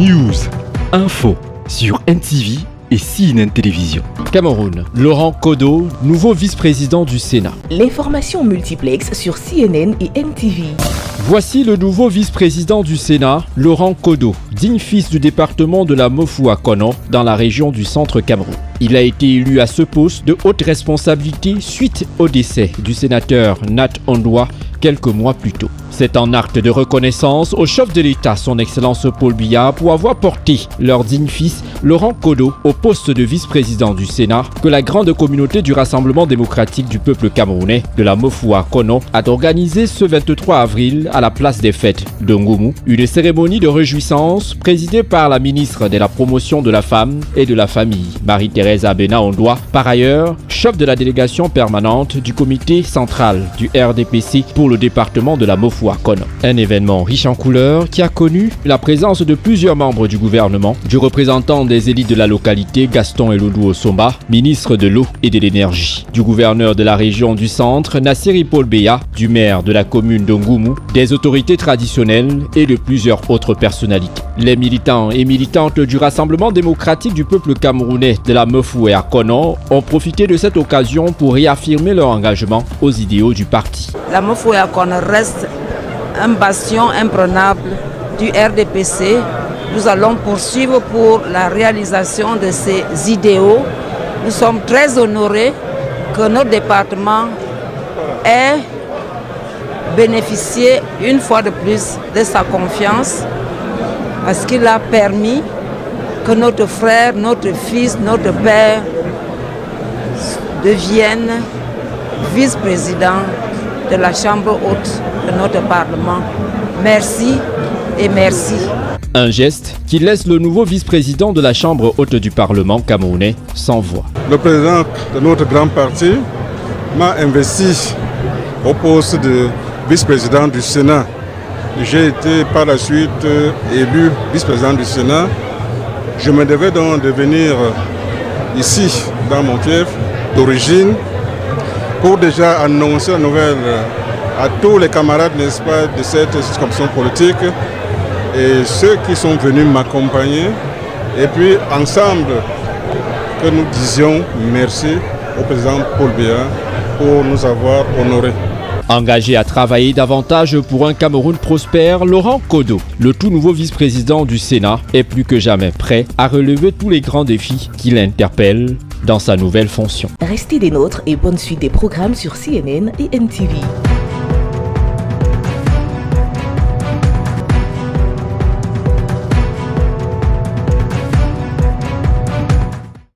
News, info sur NTV et CNN Télévision. Cameroun, Laurent Kodo, nouveau vice-président du Sénat. L'information multiplex sur CNN et NTV. Voici le nouveau vice-président du Sénat, Laurent Kodo, digne fils du département de la Mofouakono dans la région du centre Cameroun. Il a été élu à ce poste de haute responsabilité suite au décès du sénateur Nat Ondoa quelques mois plus tôt. C'est en acte de reconnaissance au chef de l'État, son Excellence Paul Biya, pour avoir porté leur digne fils, Laurent Kodo, au poste de vice-président du Sénat, que la grande communauté du Rassemblement démocratique du peuple camerounais de la Mofouakono a organisé ce 23 avril à la place des fêtes de Ngoumou, une cérémonie de réjouissance présidée par la ministre de la Promotion de la Femme et de la Famille, Marie-Thérèse Abena Ondoa, par ailleurs chef de la délégation permanente du comité central du RDPC pour le département de la Mofouakono. Un événement riche en couleurs qui a connu la présence de plusieurs membres du gouvernement, du représentant des élites de la localité Gaston Elodou Osomba, ministre de l'eau et de l'énergie, du gouverneur de la région du centre Nassiri Paul Biya, du maire de la commune de Ngoumou, des autorités traditionnelles et de plusieurs autres personnalités. Les militants et militantes du Rassemblement démocratique du peuple camerounais de la Mofouakono ont profité de cette occasion pour réaffirmer leur engagement aux idéaux du parti. La Mofouakono reste un bastion imprenable du RDPC. Nous allons poursuivre pour la réalisation de ces idéaux. Nous sommes très honorés que notre département ait bénéficié une fois de plus de sa confiance parce qu'il a permis que notre frère, notre fils, notre père deviennent vice-président de la Chambre haute de notre Parlement. Merci et merci. Un geste qui laisse le nouveau vice-président de la Chambre haute du Parlement camerounais sans voix. Le président de notre grand parti m'a investi au poste de vice-président du Sénat. J'ai été par la suite élu vice-président du Sénat. Je me devais donc de venir ici, dans mon fief d'origine, pour déjà annoncer la nouvelle à tous les camarades, n'est-ce pas, de cette circonscription politique et ceux qui sont venus m'accompagner. Et puis ensemble, que nous disions merci au président Paul Biya pour nous avoir honorés. Engagé à travailler davantage pour un Cameroun prospère, Laurent Kodo, le tout nouveau vice-président du Sénat, est plus que jamais prêt à relever tous les grands défis qui l'interpellent dans sa nouvelle fonction. Restez des nôtres et bonne suite des programmes sur CNN et NTV.